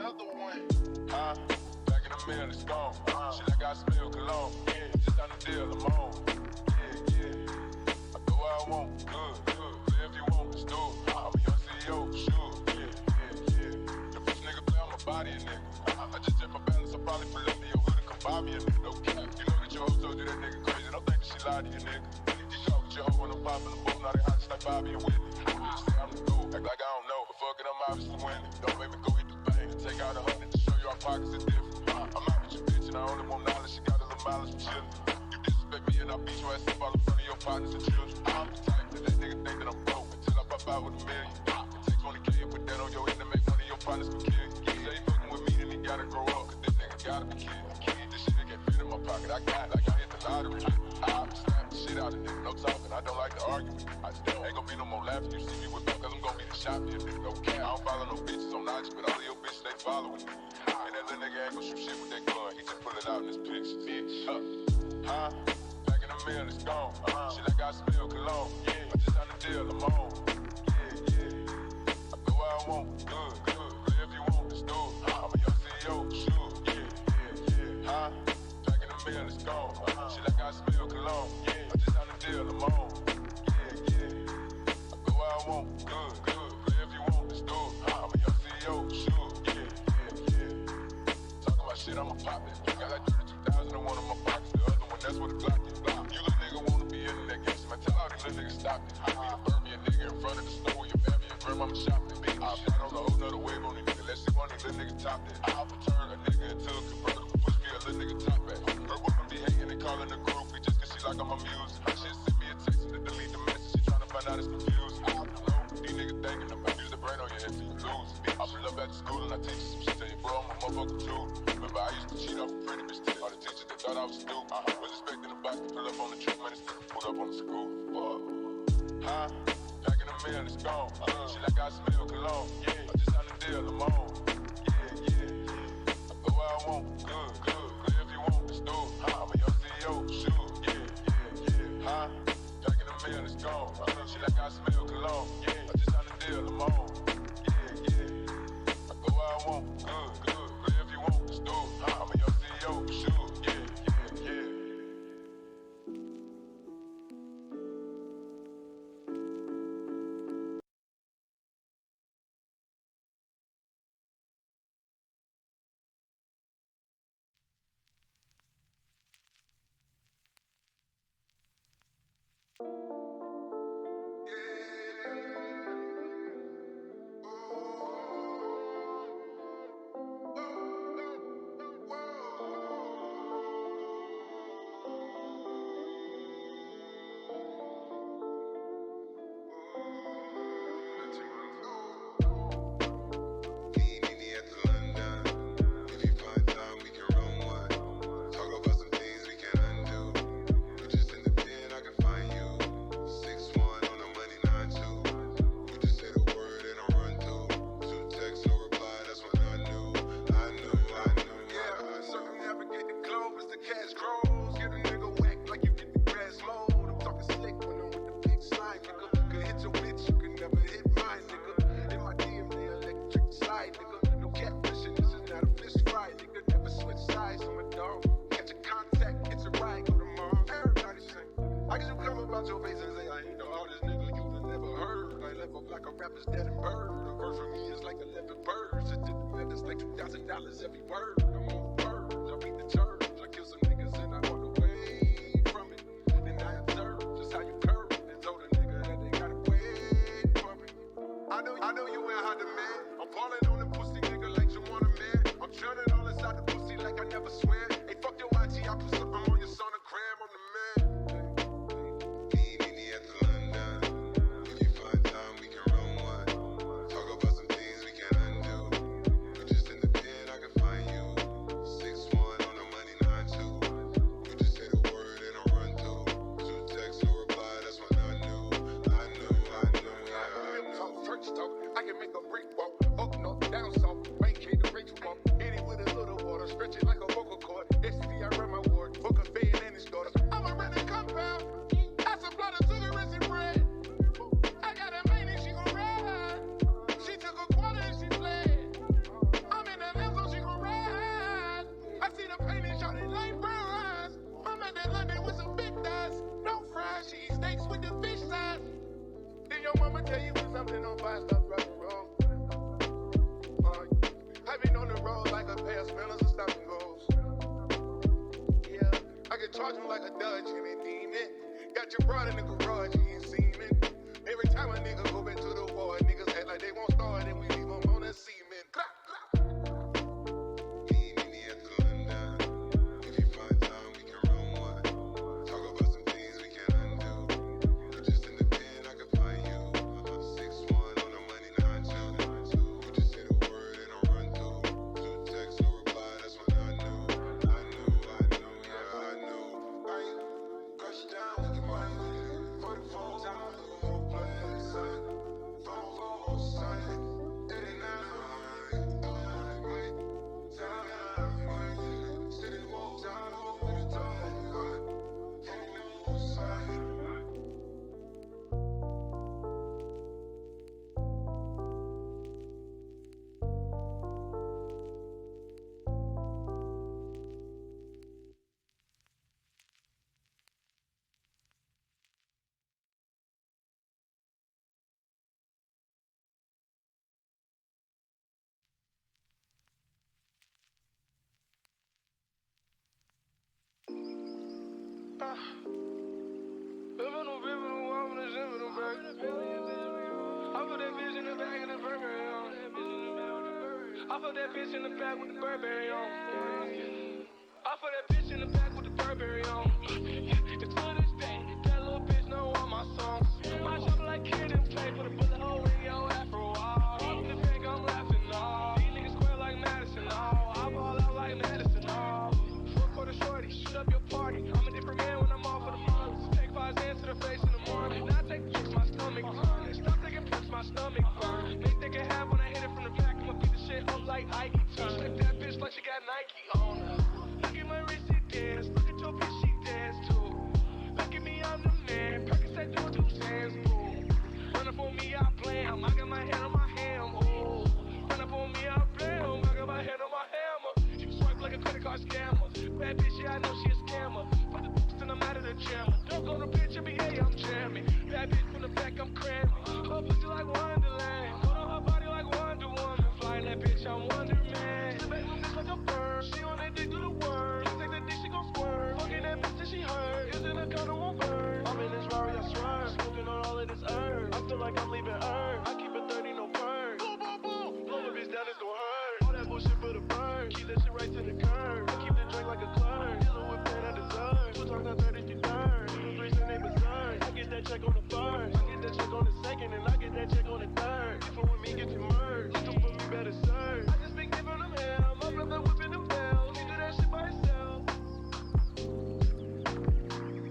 another one. Back in the mill, it's gone. Shit like I smell cologne. Yeah, just on the deal, I'm on. Yeah. I go where I want, good. Play if you want, let's do it. I'm a young CEO, for sure. Yeah. The first nigga play on my body, a nigga. I just check my balance, I probably pull up to your hood and come buy me a nigga. No cap. You know that your hoe told you that nigga crazy. Don't think that she lied to you, nigga. You talk with your hoe when I'm popping the booth. Now they hot just like Bobby and Whitney. You say I'm the dude, act like I don't know. But fuck it, I'm obviously winning. Don't make me go eat the bang and take out 100 to show you our pockets are different. I'm out with your bitch and I only want knowledge. She got a little mileage from chillin'. You disrespect me and I beat your ass up all in front of your partners and children. I'm the type that nigga think that I'm broke until I pop out with $1 million. Take 20K and put that on your head to make one of your partners can kill you. You say he fucking with me, then he gotta grow up, cause this nigga gotta be killed. This shit that can't fit in my pocket, I got like I hit the lottery. I slap the shit out of nigga, no talking, I don't like to argue. I still ain't gon' be no more laughing, you see me with me, cause I'm gon' be the shop here, nigga, no cap. I don't follow no bitches on IG, but all of your bitches, they following me. And that little nigga ain't gon' shoot shit with that gun, he just pull it out in this picture, bitch. Back in the mill, it's gone. Shit like I smell cologne. Yeah, I'm just on the deal, I'm on. Yeah. I go where I want, good. Play if you want, let's do it. I'm a young CEO, sure. Yeah. Back in the mill, it's gone. Shit like I smell cologne. Yeah, I'm just on the deal, I'm on. Yeah. I go where I want, good. Play if you want, let's do it. I'm a young CEO, sure. Yeah. Talking about shit, I'ma pop it. Got like 32,000 in one of my pockets. The other one, that's what the Glock is. You little nigga wanna be in that game, so I tell all these little niggas stop it. I need to burn me a nigga in front of the store where your family and grandmama shopping. I shot on a whole nother wave on these niggas. Let's see one of these little niggas top that. I'll turn a nigga into a convertible, push me a little nigga top back. Her woman be hating and calling the groupie just cause she like I'm amused. Her shit send me a text to delete the message, she tryna find out it's confused. I don't know, these niggas thinking about use the brain on your head till you lose. I pull up at the school and I teach you some shit, tell you bro, I'm a motherfucker too. Remember I used to cheat off a pretty bitch too. All the teachers they thought I was stupid. Was expecting the box to pull up on the trip, man, instead of pull up on the school. Back in the mill, it's gone. Shit like I smell cologne. Yeah, I'm just on the deal, I'm on. Yeah. I go where I want, good. Play if you want, let's do it. I'm a young CEO, sure. Yeah. Back in the mill, it's gone. Shit like I smell cologne. Yeah, I'm just on the deal, I'm on. Yeah. I go where I want, good. Play if you want, let's do it. I'm a young CEO, sure. Yeah. I'm in the your brother in the garage, he ain't seen it. Every time a nigga go back to the war, niggas act like they won't start, and we leave them on that cement. Clap, clap. Leave me near London. If you find time, we can run one. Talk about some things we can undo. You just in the pen, I can find you. 6-1 on the money, 9-2. You just say the word and I'll run through. 2 texts, no reply, that's when I knew. I knew, yeah, I knew. I crush it down, we can run with it. 44 times, we gon' play it, son. 44, son. 89, City walk down with the time, I put that bitch in the back with the Burberry on. I put that bitch in the back with the Burberry on. And to this day, that little bitch know all my songs. My job like kid and play, put a bullet hole in your afro. In the bank, I'm laughing, all. These niggas square like Madison, all. I ball out like Madison, all. 4-quarter shorty, shoot up your party. I'm a different man when I'm off of the models. Take 5 Xans to the face in the morning. Now I take pics, my stomach burn. Stop taking pics, my stomach burn. They think it half when I hit it from the back. I'ma beat the shit up like Ike. Slip that bitch like she got Nike on her. Look at my wrist, she dance. Look at your bitch, she dance too. Look at me, I'm the man. Percocet doing 2 cents, boom. Run up on me, I blam. I got my hand on my ham, ooh. Run up on me, I blam. I got my hand on my hammer. She swipe like a credit card scammer. Bad bitch, yeah, I know she a scammer. Fuck the bitch, and I'm out of the gym. Don't go to bitch, NBA, I'm jamming. Bad bitch from the back, I'm cramming. Her pussy like Wonderland. Hold on her body like Wonder Woman. Flying that bitch, I'm Wonder Man. The back bitch like a bird. She on that dick do the word. Take that dick, she gon' squirt. Fucking that bitch till she hurt. Is in a condo, won't burn. I'm in this Rari, I swear. Smoking on all of this herb. I feel like I'm leaving Earth. I keep it 30, no burn. Boom, boom, boom. Blow the bitch down, it's gon' hurt. All that bullshit for the burn. Keep that shit right to the curb. I keep the drink like a clerk. Dealing with pain I deserve. 2 times I 30 if you turn. 2 3s and they berserk. I get that check on the first. I get that check on the second. And I get that check on the third. Different with me, get you merged. Looking for me, better serve. I just been giving them hell. My brother whipping them bells. He do that shit by himself.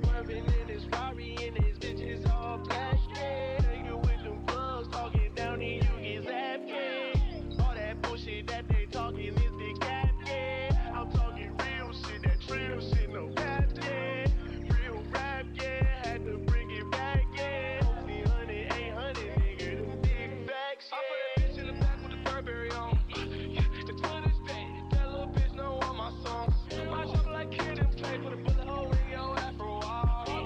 Swerving in his Rari and his bitches all black. Nigga with them gloves talking down and you get zapped. Yeah. All that bullshit that they talking is the cap. Yeah. I'm talking real shit, that trill shit, no cap. Yeah. Real rap, yeah. Had to bring it back. Yeah. Only 100, 800, nigga, them big facts. Yeah. I put that bitch in the back with the Burberry on. To this day, that little bitch know all my songs. My job like kid and play, put a bullet hole in your afro.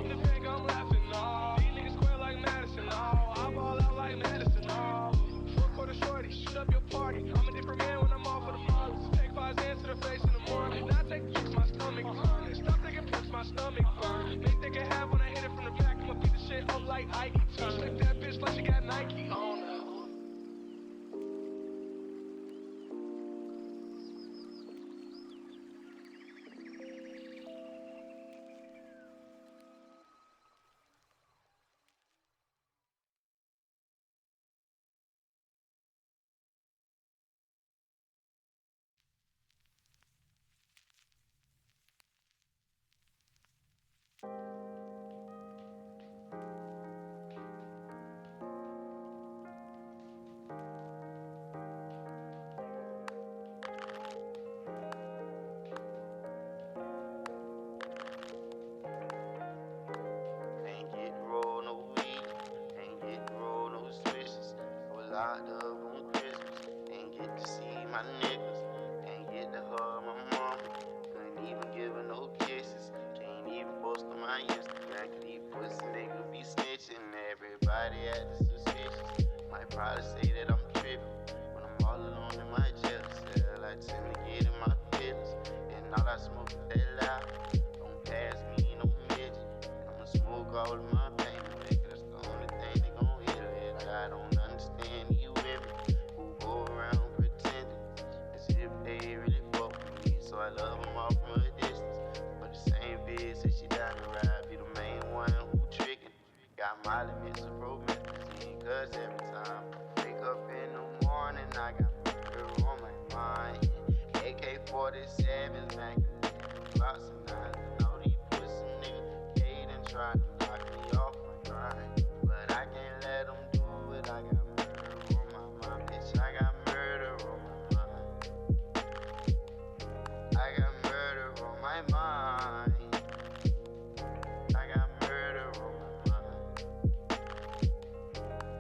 In the bank, I'm laughing, all. These niggas square like Madison, all. I ball out like Madison, all. 4-quarter shorty, shoot up your party. I'm a different man when I'm off of the models. Take 5 Xans to the face in the morning. Now I take pics, my stomach burn. Stop taking pics, my stomach burn. They think it half when I hit it from the back. I'ma beat the shit up like Ike. Slip that bitch like she got Nike on her. Ain't get to roll no weed, ain't get to roll no switches. Was locked up on Christmas, ain't get to see my niggas, ain't get to hug my mama, couldn't even give her no kisses, can't even post on my Instagram, cause these pussy niggas be snitching, everybody acting suspicious. Might probably say that I'm tripping, when I'm all alone in my jail cell, I tend to get in my feelings, and all I smoke is that loud, don't pass me no midget, I'ma smoke all of my AK-47s, man. Brooks and Nando, know these pussy niggas hating, trying to knock me off my grind. But I can't let them do it. I got murder on my mind, bitch. I got murder on my mind. I got murder on my mind. I got murder on my mind.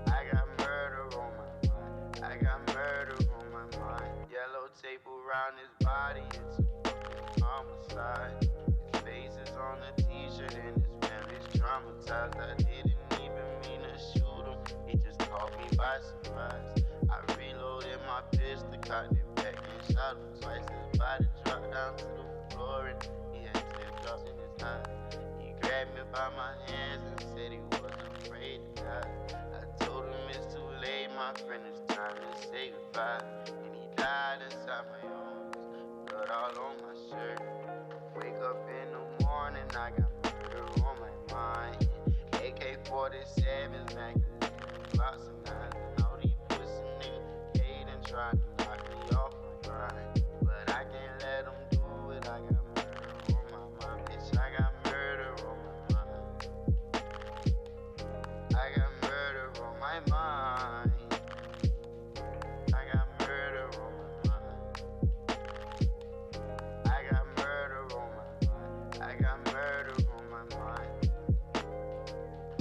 I got murder on my mind. I got murder on my mind. Yellow tape around his body, it's a fucking homicide. His face is on a t-shirt and his family's traumatized. I didn't even mean to shoot him, he just caught me by surprise. I reloaded my pistol, cocked it back and shot him twice. His body dropped down to the floor and he had teardrops in his eyes. He grabbed me by my hands and said he wasn't afraid to die. I told him it's too late, my friend, it's time to say goodbye. And he died inside my arms, blood all on my shirt. Wake up in the morning, I got murder on my mind. AK-47s, man. Brooks and Nando, know these pussy niggas hating, trying to knock me off my grind. But I can't let them do it. I got murder on my mind, bitch. I got murder on my mind. I got murder on my mind. I got murder on my mind. I got murder on my mind. I got murder on my mind.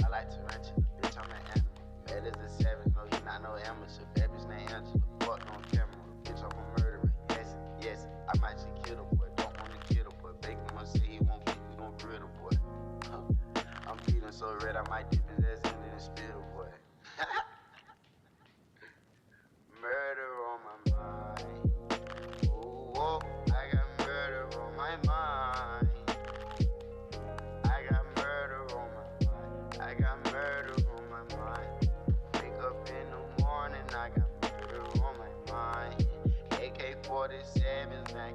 I like to rent you, bitch, I'm an animal. Mad as a savage, no, you not no amateur. Bad bitch named Angela, fuck on camera. Bitch, I'm a murderer, yes, yes. I might just kill the boy, don't wanna kill the boy. Bacon must say he won't get, we gon' grill the boy. I'm bleeding so red, I might dip his ass in and spill the boy. Murder on my mind. Ooh, whoa, I got murder on my mind. I got murder on my mind. I got murder on my mind. Wake up in the morning, I got murder on my mind. AK-47s, man.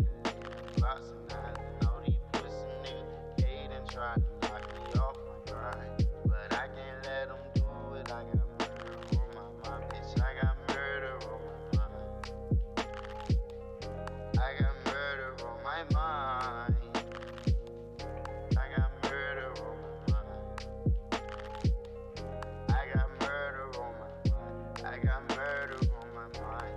Brooks and Nando, know these pussy niggas hating, trying to knock me off my grind. But I can't let them do it. I got murder on my mind, bitch. I got murder on my mind. I got murder on my mind. I got murder on my mind. I got murder on my mind. I got murder on my mind.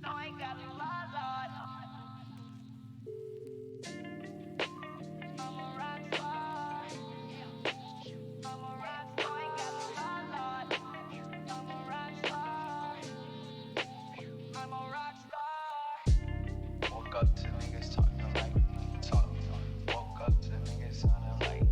No, I got a lot. I'm a rock star. I'm a rock star. I got a lot. I'm a rock star. I'm a rock star. Woke up to niggas talking like talk. Woke up to niggas sounding like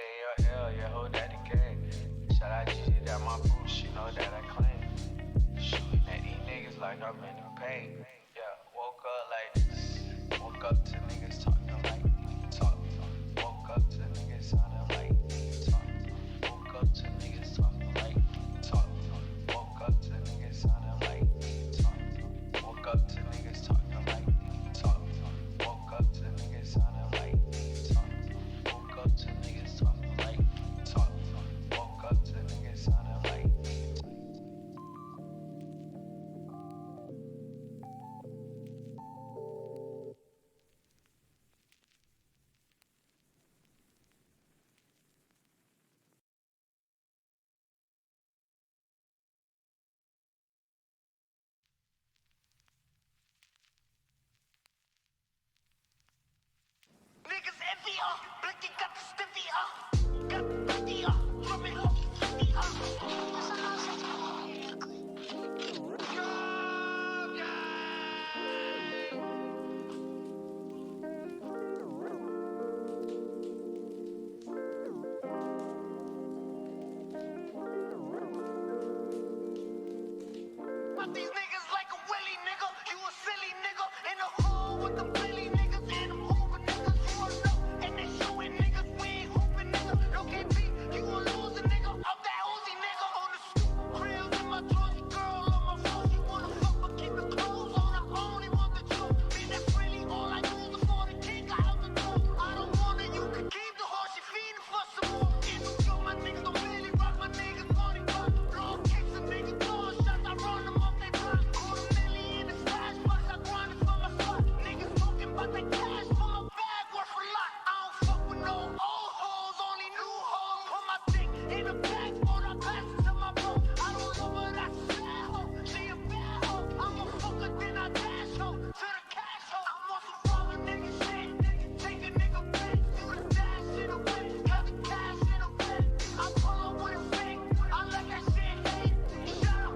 in your L, yeah, hold that again. Shout out Gigi, that my boo, she know that I claim. Shooting at these niggas like I'm in pain. Yeah, woke up like this. Woke up to niggas talking like talk. Woke up to niggas sounding like talk. Woke up to niggas talking like talk. Woke up to niggas sounding like talk. Woke up to niggas talking like talk. Woke up to niggas sounding like talk. Woke up to niggas talking like talk. Woke up to niggas sounding like Niggas envy, Blicky got the stiffy, got the sticky, drumming up, sticky, But these niggas like a willy nigga, you a silly nigga, in the hole with the billy niggas, and them over niggas who are low, and they showing niggas, we ain't hooping nigga, no KP, you gon' lose a nigga, up that Uzi nigga, on the stoop, grills in my drawers, girl on my phone, you wanna fuck but keep it closed, on I only want the truth, be that really all I use is for the king, I out the door, I don't want it, you can keep the horse, you feeding for some more, in New York, my niggas don't really rock, my niggas money rock, long kicks and niggas throwing shots, I run them up, they block, quarter million in the stash box, I grind it for my spot, niggas talking about that cash for my bag, worth a lot, I don't fuck with no old hoes, only new hoes, put my dick in a bag, or I pass it to my bro, I don't love her, that's a sad hoe, she a bad hoe, I'm a fucker, then I dash hoe, to the cash hoe, I'm on some father nigga shit, take a nigga back, do the dash in a whip, got the cash in a whip, I pull up with a fake, I let that shit hate, shut up,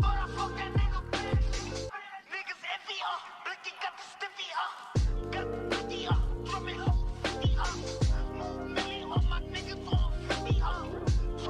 but I fuck that nigga bitch, niggas envy, Blicky got the stiffy, got the sticky, drumming up, 50, move million on my niggas on 50, 20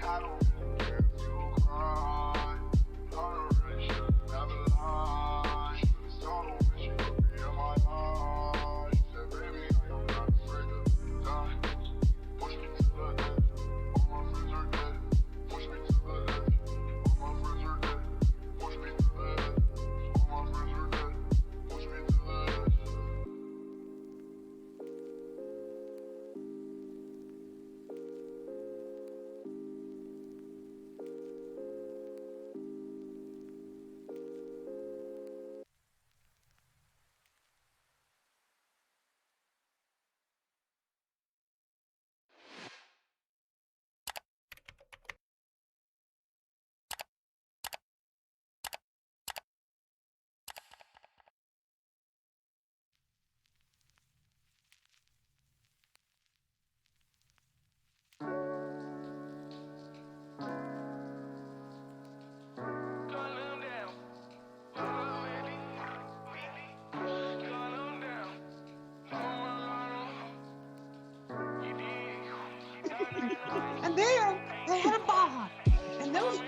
I don't really care if you cry. I don't really should never lie. Should've told him that she could be in my life. She said, baby, I am not afraid to die. Push me to the edge. All my friends are dead. Push me to the edge. All my friends are dead. Push me to the edge. All my friends are dead. Push me to the edge. And then they had a bar. And there was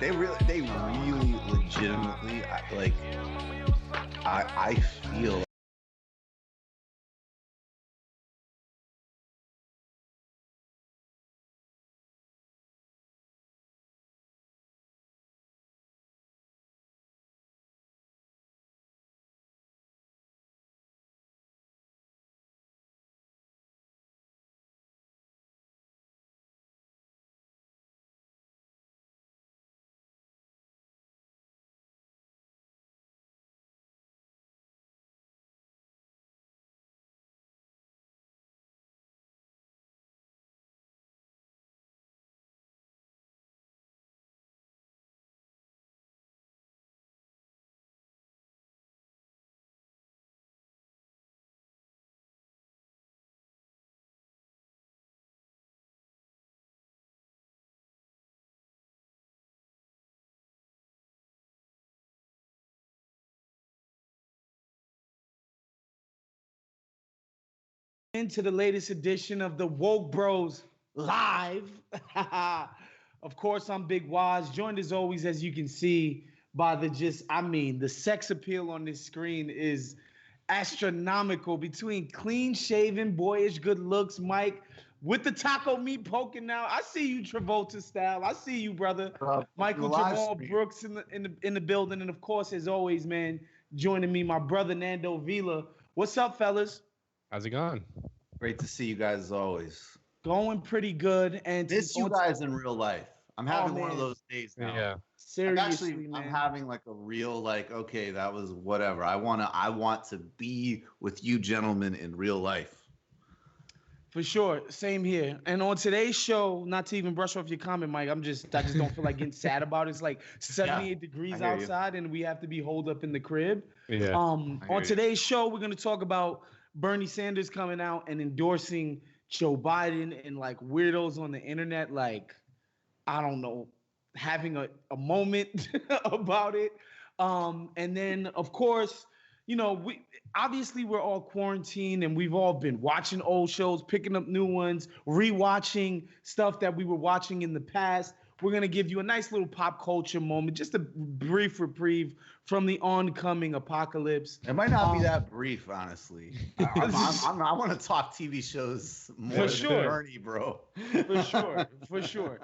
They really legitimately, I feel into the latest edition of the Woke Bros Live. Of course, I'm Big Waz, joined as always, as you can see, by the sex appeal on this screen is astronomical. Between clean shaven, boyish good looks, Mike, with the taco meat poking out. I see you, Travolta style. I see you, brother. Michael Jamal Brooks in the building, and of course, as always, man, joining me, my brother Nando Vila. What's up, fellas? How's it going? great to see you guys as always. Going pretty good. And Miss you guys in real life. I'm having one of man. those days now. Yeah. Seriously, man. I'm having like a real okay, that was whatever. I want to be with you gentlemen in real life. For sure. Same here. And on today's show, not to even brush off your comment, Mike, I just don't feel like getting sad about it. It's like 78 degrees outside and we have to be holed up in the crib. Yeah. On today's show, we're going to talk about Bernie Sanders coming out and endorsing Joe Biden and like weirdos on the internet, like, I don't know, having a moment about it. And then, of course, you know, we're all quarantined and we've all been watching old shows, picking up new ones, rewatching stuff that we were watching in the past. We're going to give you a nice little pop culture moment, just a brief reprieve from the oncoming apocalypse. It might not be that brief, honestly. I want to talk TV shows more than Bernie, bro. For sure.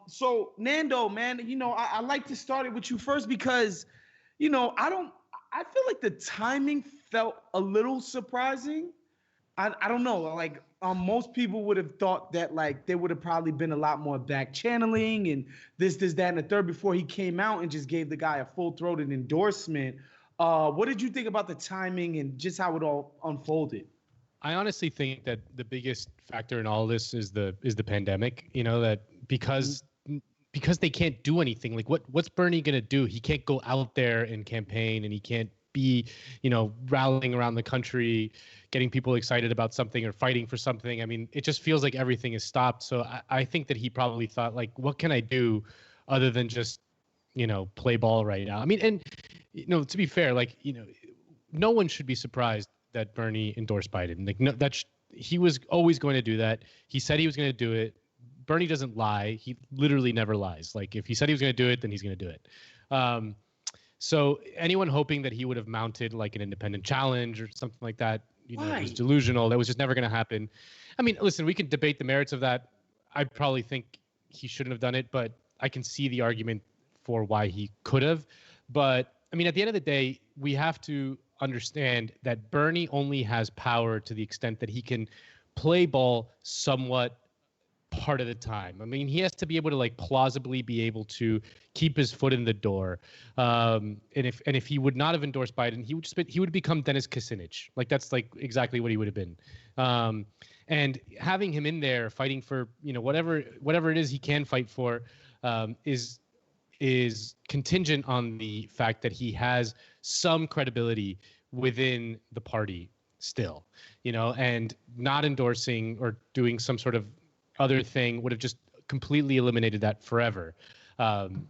So, Nando, man, you know, I like to start it with you first because, you know, I feel like the timing felt a little surprising. I don't know, like most people would have thought that like there would have probably been a lot more back channeling and this, that, and the third before he came out and just gave the guy a full-throated endorsement. What did you think about the timing and just how it all unfolded? I honestly think that the biggest factor in all this is the pandemic. You know, that because they can't do anything. Like what's Bernie gonna do? He can't go out there and campaign, and he can't be, rallying around the country, getting people excited about something or fighting for something. I mean, it just feels like everything is stopped. So I think that he probably thought, like, what can I do other than just, play ball right now? I mean, and, to be fair, like, no one should be surprised that Bernie endorsed Biden. Like, no, he was always going to do that. He said he was going to do it. Bernie doesn't lie. He literally never lies. Like, if he said he was going to do it, then he's going to do it. So anyone hoping that he would have mounted like an independent challenge or something like that, was delusional. That was just never going to happen. I mean, listen, we can debate the merits of that. I probably think he shouldn't have done it, but I can see the argument for why he could have. But I mean, at the end of the day, we have to understand that Bernie only has power to the extent that he can play ball somewhat part of the time. I mean, he has to be able to like plausibly be able to keep his foot in the door. And if he would not have endorsed Biden, he would become Dennis Kucinich. Like that's like exactly what he would have been. And having him in there fighting for whatever it is he can fight for is contingent on the fact that he has some credibility within the party still, and not endorsing or doing some sort of other thing would have just completely eliminated that forever.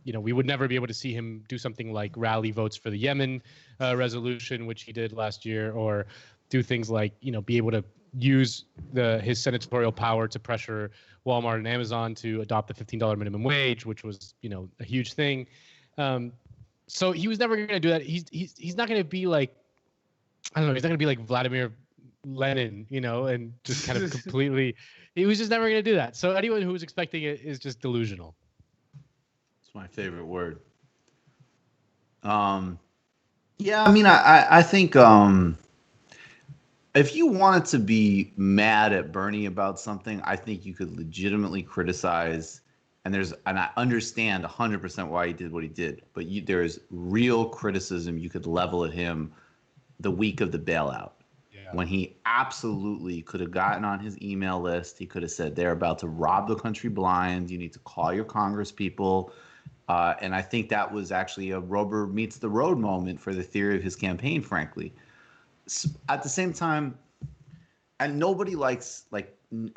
We would never be able to see him do something like rally votes for the Yemen resolution, which he did last year, or do things like, be able to use his senatorial power to pressure Walmart and Amazon to adopt the $15 minimum wage, which was, a huge thing. So he was never going to do that. He's not going to be like, I don't know, he's not going to be like Vladimir Lenin, and just kind of completely, he was just never going to do that. So anyone who was expecting it is just delusional. It's my favorite word. Yeah, I mean, I think if you wanted to be mad at Bernie about something, I think you could legitimately criticize, and I understand 100% why he did what he did, but there's real criticism you could level at him the week of the bailout. When he absolutely could have gotten on his email list. He could have said, they're about to rob the country blind. You need to call your Congress people. And I think that was actually a rubber meets the road moment for the theory of his campaign, frankly. At the same time, and nobody likes, I'm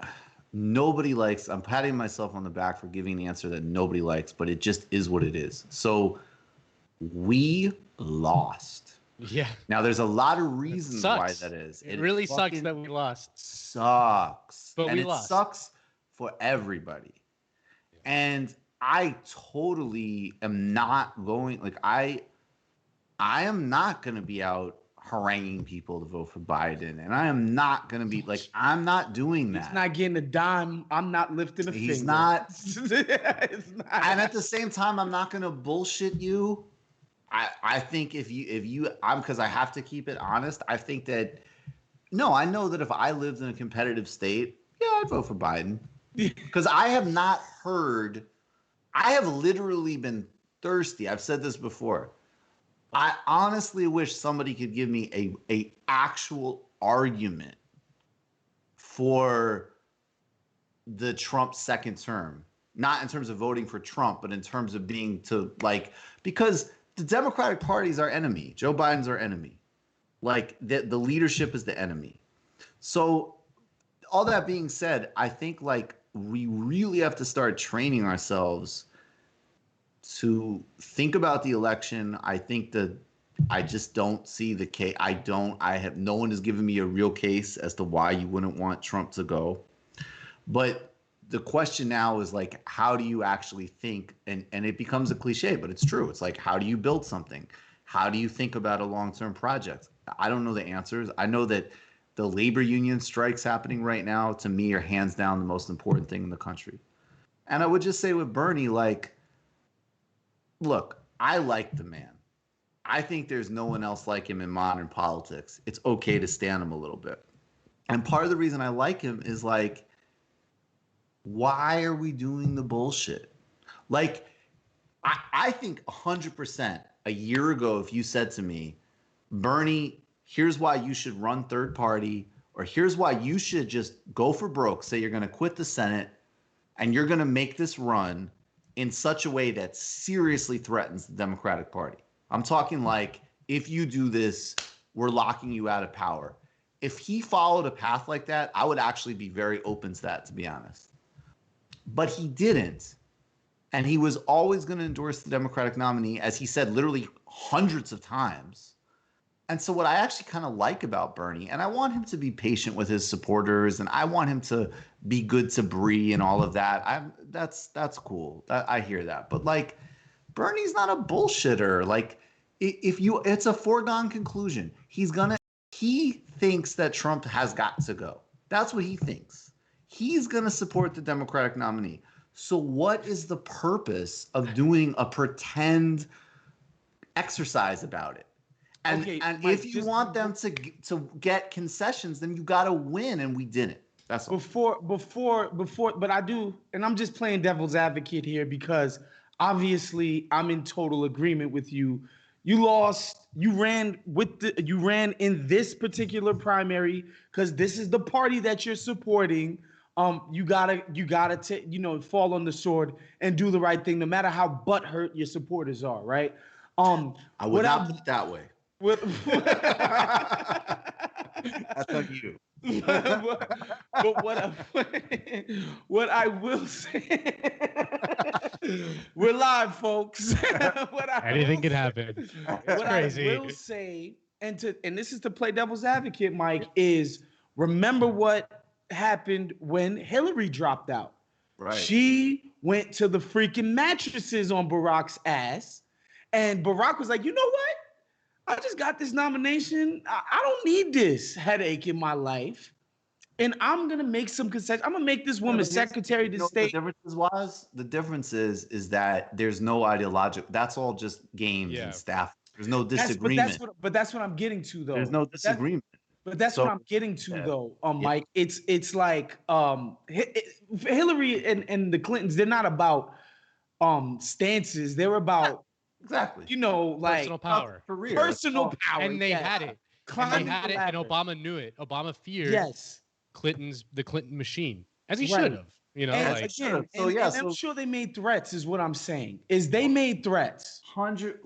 patting myself on the back for giving the answer that nobody likes, but it just is what it is. So we lost. Yeah. Now, there's a lot of reasons why that is. It really sucks that we lost. Sucks. But we lost. It sucks for everybody. Yeah. And I totally am not going, like, I am not going to be out haranguing people to vote for Biden. And I am not going to be, like, I'm not doing that. He's not getting a dime. I'm not lifting a finger. He's not. And at the same time, I'm not going to bullshit you. I think if you because I have to keep it honest, I think that, no, I know that if I lived in a competitive state, yeah, I'd vote for Biden. Because I have not heard, I have literally been thirsty. I've said this before. I honestly wish somebody could give me a actual argument for the Trump second term. Not in terms of voting for Trump, but in terms of being because the Democratic Party is our enemy. Joe Biden's our enemy. Like, the leadership is the enemy. So all that being said, I think, like, we really have to start training ourselves to think about the election. I think that I just don't see the case. No one has given me a real case as to why you wouldn't want Trump to go. But the question now is, like, how do you actually think? And it becomes a cliche, but it's true. It's like, how do you build something? How do you think about a long-term project? I don't know the answers. I know that the labor union strikes happening right now, to me, are hands down the most important thing in the country. And I would just say with Bernie, like, look, I like the man. I think there's no one else like him in modern politics. It's okay to stand him a little bit. And part of the reason I like him is like, why are we doing the bullshit? Like, I think 100% a year ago, if you said to me, Bernie, here's why you should run third party, or here's why you should just go for broke, say you're going to quit the Senate and you're going to make this run in such a way that seriously threatens the Democratic Party. I'm talking like, if you do this, we're locking you out of power. If he followed a path like that, I would actually be very open to that, to be honest. But he didn't. And he was always going to endorse the Democratic nominee, as he said literally hundreds of times. And so what I actually kind of like about Bernie, and I want him to be patient with his supporters, and I want him to be good to Bree and all of that. That's cool. I hear that. But like, Bernie's not a bullshitter. Like, it's a foregone conclusion. He thinks that Trump has got to go. That's what he thinks. He's going to support the Democratic nominee. So what is the purpose of doing a pretend exercise about it? And Mike, if you want them to get concessions, then you got to win, and we didn't. That's all. Before, but I do, and I'm just playing devil's advocate here because obviously I'm in total agreement with you. You lost. You ran in this particular primary because this is the party that you're supporting. You gotta fall on the sword and do the right thing, no matter how butthurt your supporters are, right? I would not put it that way. That's on you. but what I will say, we're live, folks. Anything can happen. It's crazy. I will say, and this is to play devil's advocate, Mike, is remember what happened when Hillary dropped out. Right. She went to the freaking mattresses on Barack's ass, and Barack was like, you know what? I just got this nomination. I don't need this headache in my life. And I'm going to make some concessions. I'm going to make this woman Secretary of State. The difference is that there's no ideological. That's all just games and staff. There's no disagreement. But that's what I'm getting to, though. There's no disagreement. What I'm getting to, though, Mike. It's like Hillary and the Clintons, they're not about stances. They're about exactly. Like personal power. Personal power. And they had it. And Obama knew it. Obama feared the Clinton machine, as he should have. I'm sure they made threats, is what I'm saying. They made threats. I'm just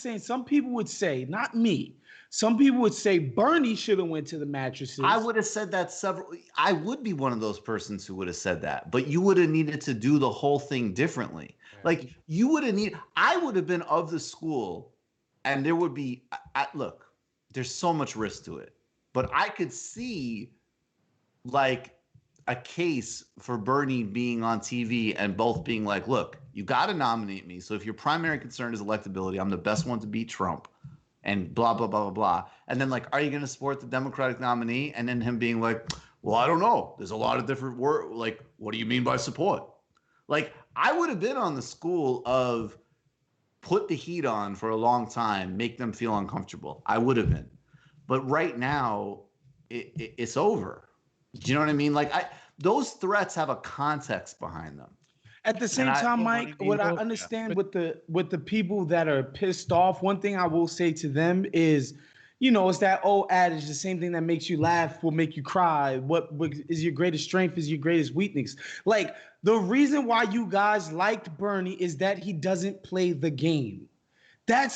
saying, some people would say, not me. Some people would say Bernie should have went to the mattresses. I would have said that I would be one of those persons who would have said that, but you would have needed to do the whole thing differently. Like I would have been of the school, and there would be, look, there's so much risk to it, but I could see like a case for Bernie being on TV and both being like, look, you got to nominate me. So if your primary concern is electability, I'm the best one to beat Trump and blah, blah, blah, blah, blah. And then like, are you going to support the Democratic nominee? And then him being like, well, I don't know. There's a lot of different words. Like, what do you mean by support? Like, I would have been on the school of put the heat on for a long time, make them feel uncomfortable. I would have been. But right now, it's over. Do you know what I mean? Like, those threats have a context behind them. At the same time, Mike, what I understand with the people that are pissed off, one thing I will say to them is, it's that old adage, the same thing that makes you laugh will make you cry. What is your greatest strength is your greatest weakness. Like, the reason why you guys liked Bernie is that he doesn't play the game. That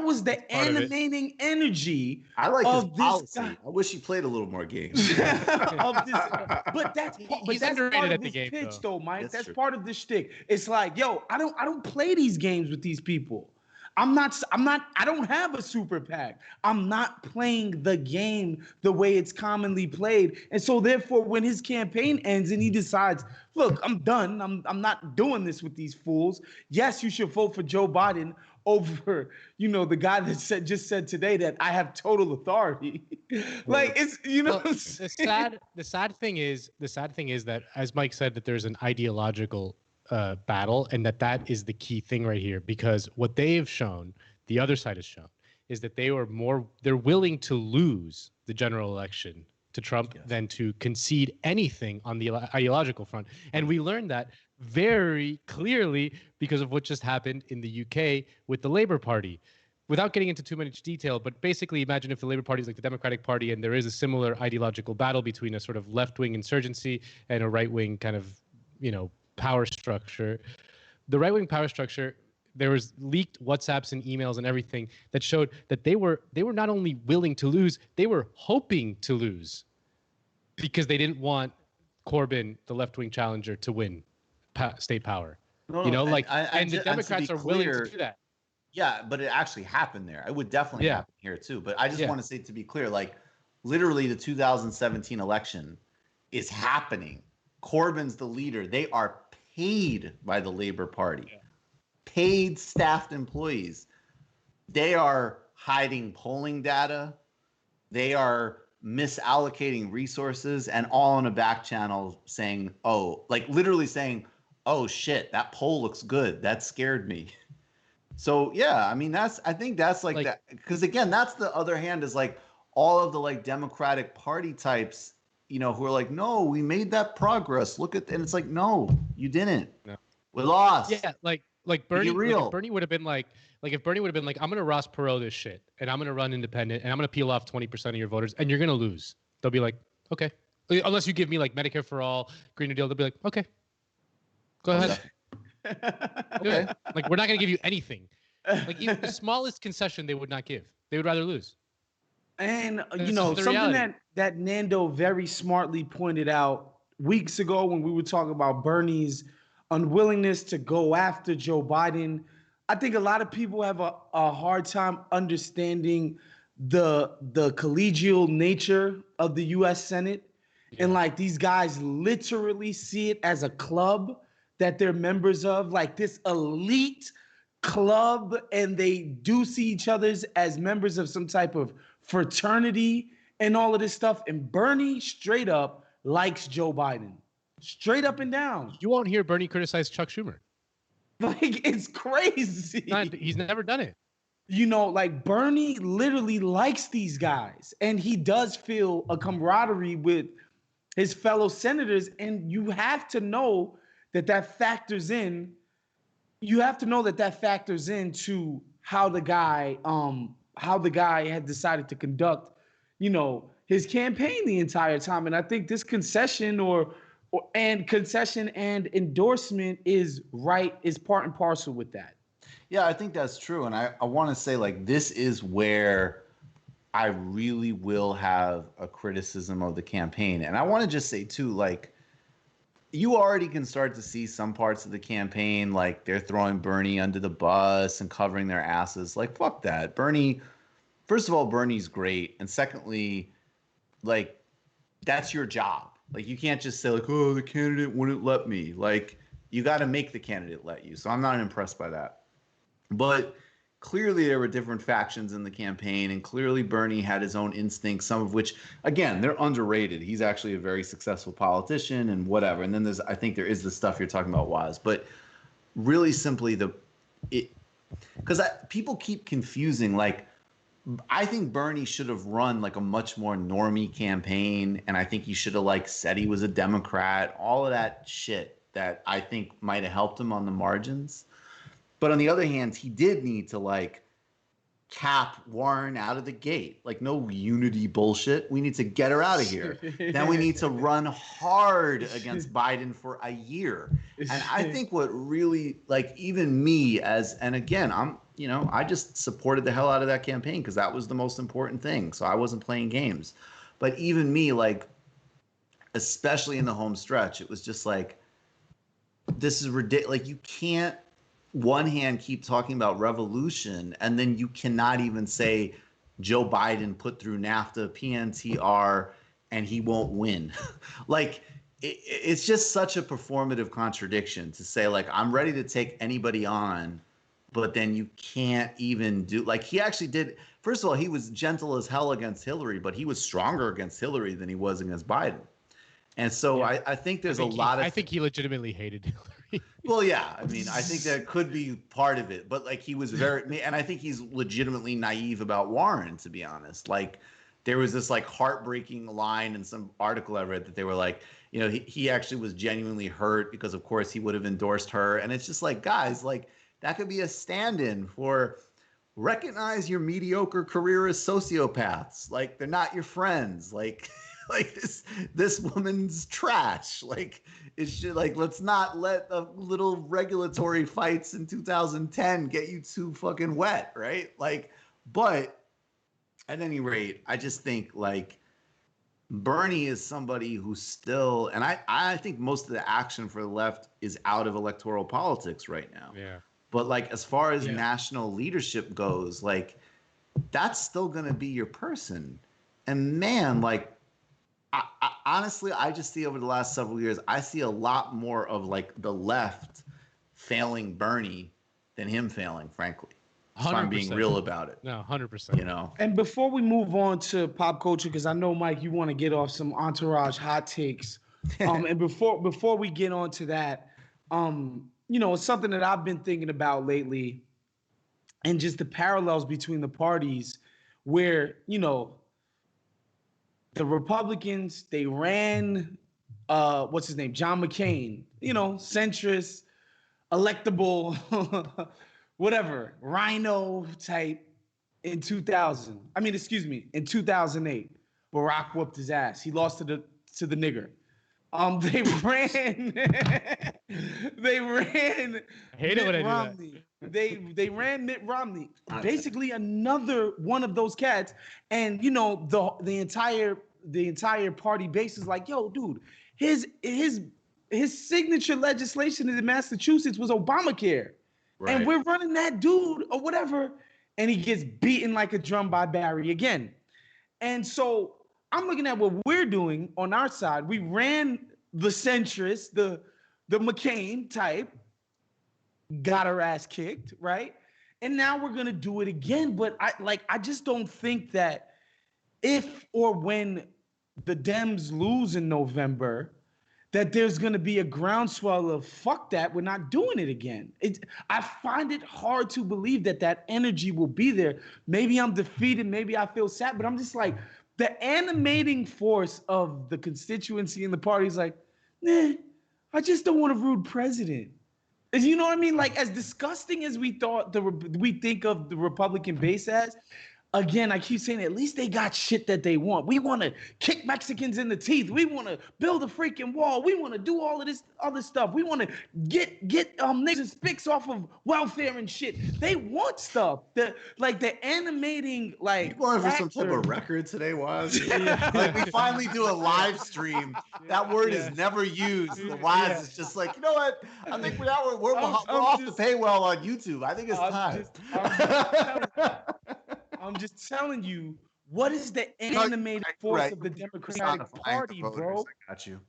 was the animating energy. I like his policy. I wish he played a little more games. But that's part of his pitch, though, Mike. That's part of the shtick. It's like, yo, I don't play these games with these people. I don't have a super PAC. I'm not playing the game the way it's commonly played. And so therefore, when his campaign ends and he decides, look, I'm done. I'm not doing this with these fools. Yes, you should vote for Joe Biden over, the guy that just said today that I have total authority. Like, it's, the sad thing is that, as Mike said, that there's an ideological battle, and that is the key thing right here, because what they have shown, the other side has shown, is that they're willing to lose the general election to Trump than to concede anything on the ideological front. And we learned that very clearly because of what just happened in the UK with the Labour Party. Without getting into too much detail, but basically imagine if the Labour Party is like the Democratic Party and there is a similar ideological battle between a sort of left-wing insurgency and a right-wing kind of, power structure. The right-wing power structure, there was leaked WhatsApps and emails and everything that showed that they were not only willing to lose, they were hoping to lose because they didn't want Corbyn, the left-wing challenger, to win state power. No, and the Democrats are willing to do that. Yeah, but it actually happened there. It would definitely happen here too. But I just want to say, to be clear, like literally the 2017 election is happening. Corbyn's the leader. They are paid by the Labour Party, paid staffed employees. They are hiding polling data. They are misallocating resources, and all in a back channel saying, literally saying, oh shit, that poll looks good. That scared me. So yeah, I mean, I think that's like that, because again, that's the other hand, is like all of the like Democratic Party types, who are like, no, we made that progress. Look at, and it's like, no, you didn't. No. We lost. Yeah, like Bernie. If Bernie would have been like, I'm gonna Ross Perot this shit, and I'm gonna run independent, and I'm gonna peel off 20% of your voters, and you're gonna lose. They'll be like, okay, unless you give me like Medicare for all, Green New Deal. They'll be like, okay, go ahead. Okay. Like, we're not gonna give you anything. Like, even the smallest concession they would not give. They would rather lose. And something that Nando very smartly pointed out weeks ago when we were talking about Bernie's unwillingness to go after Joe Biden. I think a lot of people have a hard time understanding the collegial nature of the U.S. Senate. And like, these guys literally see it as a club that they're members of, like this elite club, and they do see each other as members of some type of fraternity and all of this stuff. And Bernie straight up likes Joe Biden, straight up and down. You won't hear Bernie criticize Chuck Schumer. Like, it's crazy. He's never done it. Like Bernie literally likes these guys, and he does feel a camaraderie with his fellow senators. And you have to know that factors in. You have to know that factors into how the guy had decided to conduct, his campaign the entire time. And I think this concession concession and endorsement is part and parcel with that. Yeah, I think that's true. And I want to say, like, this is where I really will have a criticism of the campaign. And I want to just say too, like, you already can start to see some parts of the campaign, like they're throwing Bernie under the bus and covering their asses. Like, fuck that. Bernie, first of all, Bernie's great. And secondly, like, that's your job. Like, you can't just say, like, oh, the candidate wouldn't let me. Like, you got to make the candidate let you. So I'm not impressed by that. But clearly there were different factions in the campaign, and clearly Bernie had his own instincts, some of which, again, they're underrated. He's actually a very successful politician and whatever. And then I think there is the stuff you're talking about, Waz. But really simply, because people keep confusing, like, I think Bernie should have run like a much more normie campaign, and I think he should have like said he was a Democrat, all of that shit that I think might have helped him on the margins. But on the other hand, he did need to like cap Warren out of the gate. Like, no unity bullshit. We need to get her out of here. Then we need to run hard against Biden for a year. And I think what really, like, even me and again, I just supported the hell out of that campaign because that was the most important thing. So I wasn't playing games. But even me, like, especially in the home stretch, it was just like, this is ridiculous. Like, you can't, one hand, keep talking about revolution, and then you cannot even say Joe Biden put through NAFTA, PNTR, and he won't win. Like, it's just such a performative contradiction to say, like, I'm ready to take anybody on, but then you can't even do, like, he actually did. First of all, he was gentle as hell against Hillary, but he was stronger against Hillary than he was against Biden. And so Yeah. I think there's a lot of. I think he legitimately hated Hillary. Well, yeah. I mean, I think that could be part of it, but like he was very, and I think he's legitimately naive about Warren, to be honest. Like, there was this like heartbreaking line in some article I read that they were like, you know, he actually was genuinely hurt because, of course, he would have endorsed her, and it's just like, guys, like that could be a stand-in for recognize your mediocre career as sociopaths. Like, they're not your friends. Like. Like this woman's trash. Like, it's just like, let's not let the little regulatory fights in 2010 get you too fucking wet, right? Like, but at any rate, I just think like Bernie is somebody who's still, and I think most of the action for the left is out of electoral politics right now. Yeah. But like, as far as national leadership goes, like that's still gonna be your person. And man, like, I honestly, I just see over the last several years, I see a lot more of like the left failing Bernie than him failing, frankly. So I'm being real about it. No, 100%. You know. And before we move on to pop culture, because I know, Mike, you want to get off some Entourage hot takes. And before we get on to that, you know, it's something that I've been thinking about lately, and just the parallels between the parties, where, you know, the Republicans, they ran, what's his name? John McCain, you know, centrist, electable, whatever, rhino type in 2000. In 2008, Barack whooped his ass. He lost to the nigger. They ran, they ran. I hate it when I do Romney. They ran Mitt Romney, basically another one of those cats, and you know the entire party base is like, yo, dude, his signature legislation in Massachusetts was Obamacare, Right. and we're running that dude or whatever, and he gets beaten like a drum by Barry again, and so I'm looking at what we're doing on our side. We ran the centrist, the McCain type, got her ass kicked, right? And now we're gonna do it again. But I just don't think that if or when the Dems lose in November, that there's gonna be a groundswell of fuck that, we're not doing it again. I find it hard to believe that energy will be there. Maybe I'm defeated, maybe I feel sad, but I'm just like, the animating force of the constituency and the party is like, nah, I just don't want a rude president. You know what I mean? Like, as disgusting as we think of the Republican base as, again, I keep saying, at least they got shit that they want. We want to kick Mexicans in the teeth. We want to build a freaking wall. We want to do all of this other stuff. We want to get niggas and spics off of welfare and shit. They want stuff. The animating, like, You going for some type of record today, Waz? Like, we finally do a live stream. That word is never used. The Waz is just like, you know what? I think we're off the paywall on YouTube. I think it's time. I'm just telling you, what is the animated force of the Democratic Party, bro? I got you.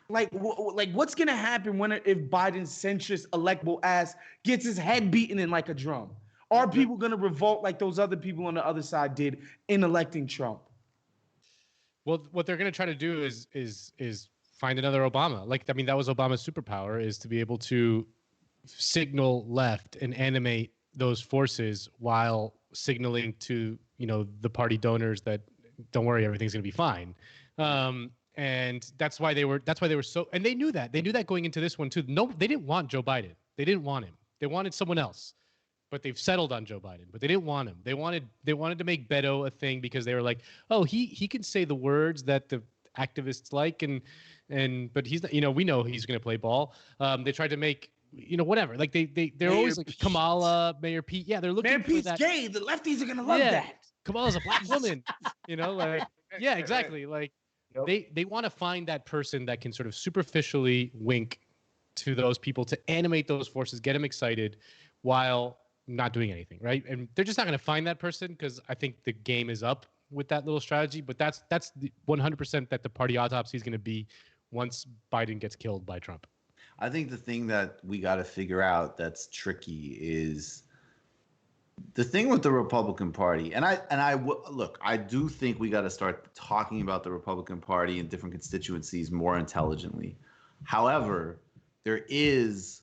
Like what's gonna happen if Biden's centrist electable ass gets his head beaten in like a drum? Are people gonna revolt like those other people on the other side did in electing Trump? Well, what they're going to try to do is find another Obama. Like, I mean, that was Obama's superpower, is to be able to signal left and animate those forces while signaling to, you know, the party donors that don't worry, everything's going to be fine. And that's why they were so, and they knew that going into this one too. No, they didn't want Joe Biden. They didn't want him. They wanted someone else. But they've settled on Joe Biden, but they didn't want him. They wanted to make Beto a thing because they were like, oh, he can say the words that the activists like, but he's not, you know, we know he's going to play ball. They tried to make, you know, whatever. Like they're Mayor always like Pete. Kamala, Mayor Pete. Yeah, they're looking Mayor for Pete's that. gay. The lefties are going to love that. Kamala's a black woman. You know, like, yeah, exactly. Like they want to find that person that can sort of superficially wink to those people to animate those forces, get them excited while not doing anything, right? And they're just not going to find that person because I think the game is up with that little strategy. But that's the 100% that the party autopsy is going to be once Biden gets killed by Trump. I think the thing that we got to figure out that's tricky is The thing with the Republican Party, look, I do think we got to start talking about the Republican Party and different constituencies more intelligently. However, there is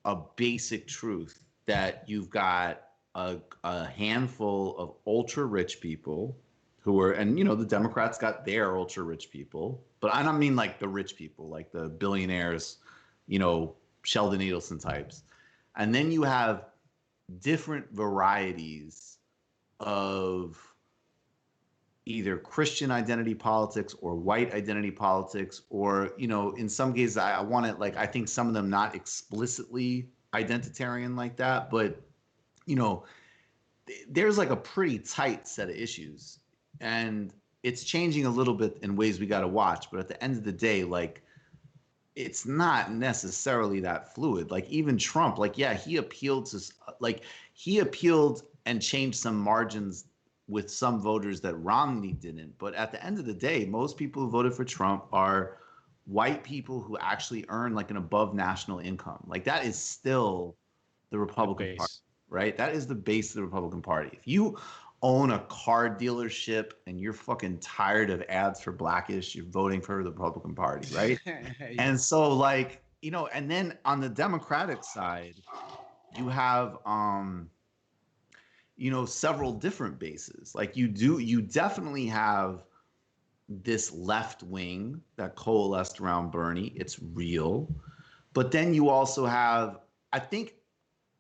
a basic truth that you've got a handful of ultra rich people who are, and the Democrats got their ultra rich people, but I don't mean like the rich people, like the billionaires, Sheldon Adelson types. And then you have different varieties of either Christian identity politics or white identity politics, or, in some cases, I want it, like, I think some of them not explicitly identitarian like that, but, there's like a pretty tight set of issues, and it's changing a little bit in ways we got to watch. But at the end of the day, like, it's not necessarily that fluid. Like, even Trump, like, yeah, he appealed and changed some margins with some voters that Romney didn't. But at the end of the day, most people who voted for Trump are white people who actually earn like an above national income. Like, that is still the Republican Party, right? That is the base of the Republican Party. If you own a car dealership and you're fucking tired of ads for Blackish, you're voting for the Republican Party, right? Yeah. And so, like, and then on the Democratic side, you have several different bases. Like, you definitely have this left wing that coalesced around Bernie. It's real. But then you also have, I think,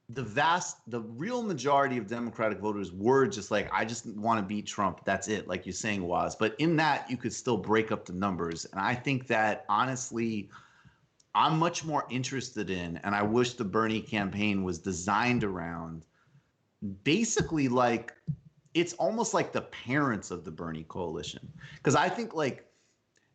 the real majority of Democratic voters were just like, I just want to beat Trump. That's it, like you're saying, was. But in that, you could still break up the numbers. And I think that, honestly, I'm much more interested in, and I wish the Bernie campaign was designed around, basically, like, it's almost like the parents of the Bernie coalition. Because I think, like,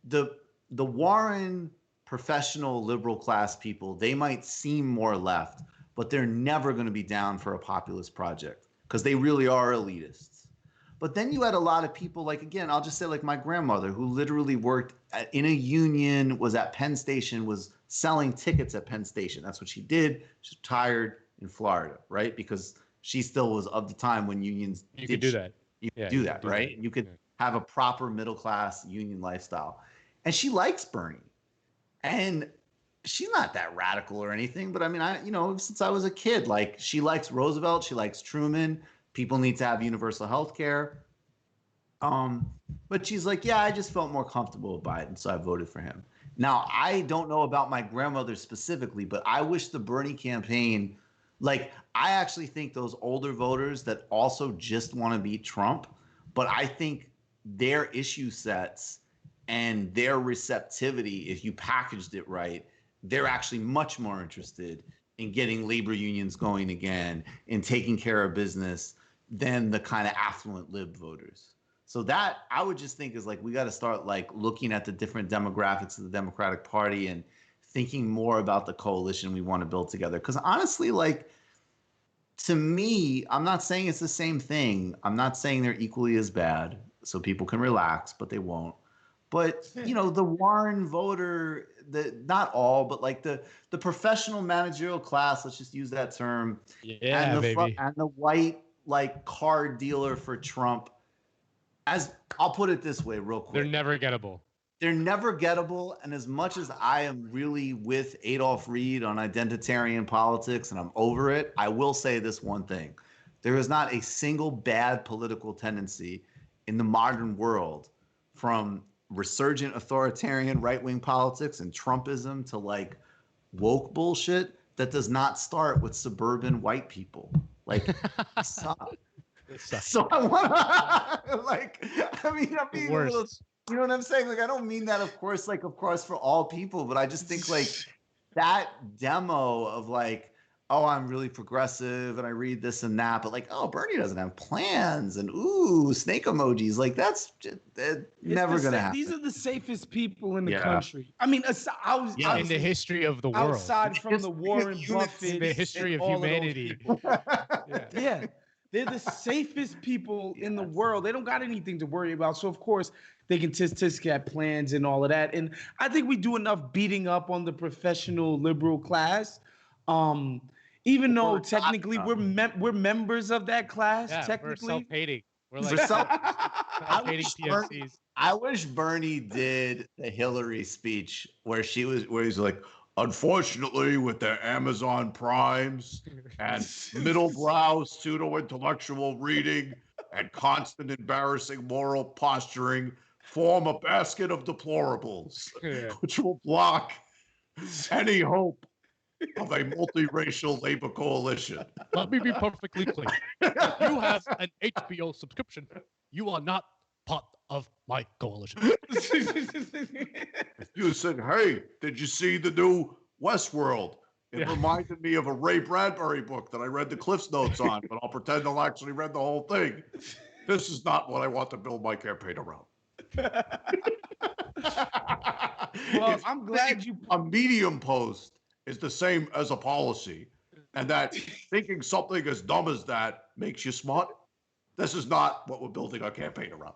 the Warren professional liberal class people, they might seem more left, but they're never going to be down for a populist project because they really are elitists. But then you had a lot of people, like, again, I'll just say, like, my grandmother, who literally worked in a union, was at Penn Station, was selling tickets at Penn Station. That's what she did. She's retired in Florida, right? Because she still was of the time when unions you could do that. You could do that, right? You could have a proper middle class union lifestyle. And she likes Bernie. And she's not that radical or anything, but I mean, since I was a kid, like, she likes Roosevelt, she likes Truman. People need to have universal health care. But she's like, yeah, I just felt more comfortable with Biden, so I voted for him. Now, I don't know about my grandmother specifically, but I wish the Bernie campaign, like, I actually think those older voters that also just want to beat Trump, but I think their issue sets and their receptivity, if you packaged it right, they're actually much more interested in getting labor unions going again and taking care of business than the kind of affluent lib voters. So that, I would just think, is like, we got to start, like, looking at the different demographics of the Democratic Party and thinking more about the coalition we want to build together. Because honestly, like, to me, I'm not saying it's the same thing. I'm not saying they're equally as bad, so people can relax, but they won't. But, the Warren voter, not all, but like the professional managerial class, let's just use that term. Yeah, baby. And the white, like, car dealer for Trump, I'll put it this way real quick. They're never gettable. They're never gettable. And as much as I am really with Adolph Reed on identitarian politics and I'm over it, I will say this one thing. There is not a single bad political tendency in the modern world, from resurgent authoritarian right-wing politics and Trumpism to, like, woke bullshit, that does not start with suburban white people. Like, suck. So I want to, like, I'm being a little, you know what I'm saying? Like, I don't mean that, of course, for all people, but I just think, like, that demo of, like, oh, I'm really progressive and I read this and that, but, like, oh, Bernie doesn't have plans and ooh, snake emojis. Like, that's just, never going to happen. These are the safest people in the country. I mean, in the history of the world. Outside from the Warren Buffett. In the history of humanity. Yeah. They're the safest people in the world. They don't got anything to worry about. So, of course, they can tisk plans and all of that. And I think we do enough beating up on the professional liberal class. Even though We're not technically we're members of that class. Yeah, we're technically, self-hating. We're For like some- self-hating PFCs. I wish Bernie did the Hillary speech where he's like, unfortunately, with their Amazon Primes and middle-brow pseudo-intellectual reading and constant embarrassing moral posturing, form a basket of deplorables, Yeah. which will block any hope of a multiracial labor coalition. Let me be perfectly clear. If you have an HBO subscription, you are not part of my coalition. You said, hey, did you see the new Westworld? It Yeah. reminded me of a Ray Bradbury book that I read the Cliff's Notes on, but I'll pretend I'll actually read the whole thing. This is not what I want to build my campaign around. Well, I'm glad you. A Medium post is the same as a policy, and that thinking something as dumb as that makes you smart. This is not what we're building our campaign around.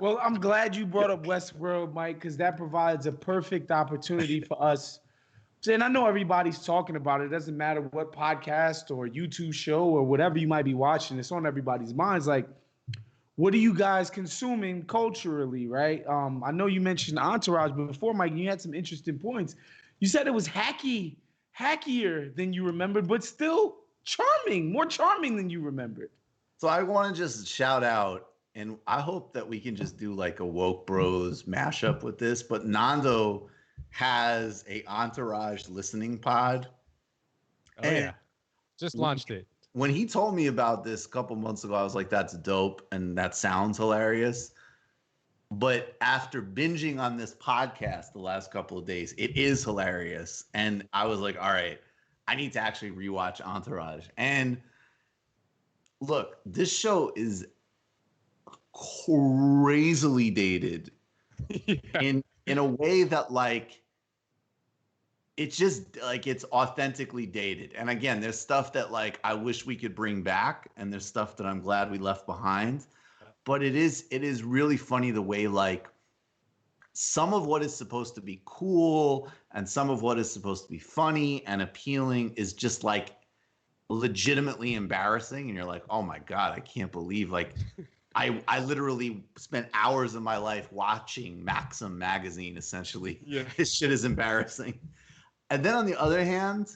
Well, I'm glad you brought up Westworld, Mike, because that provides a perfect opportunity for us. And I know everybody's talking about it. It doesn't matter what podcast or YouTube show or whatever you might be watching. It's on everybody's minds. Like, what are you guys consuming culturally, right? I know you mentioned Entourage, but before, Mike, you had some interesting points. You said it was hackier than you remembered, but still charming, more charming than you remembered. So I want to just shout out, and I hope that we can just do like a Woke Bros mashup with this, but Nando has a Entourage listening pod. Oh And yeah, just launched it. when he told me about this a couple months ago, I was like, that's dope and that sounds hilarious. But after binging on this podcast the last couple of days, it is hilarious. And I was like, all right, I need to actually rewatch Entourage. And look, this show is crazily dated in a way that like it's just like it's authentically dated. And again, there's stuff that like I wish we could bring back, and there's stuff that I'm glad we left behind. But it is really funny the way like some of what is supposed to be cool and some of what is supposed to be funny and appealing is just like legitimately embarrassing, and you're like, oh my god, I can't believe like I literally spent hours of my life watching Maxim magazine essentially. Yeah. This shit is embarrassing. And then on the other hand,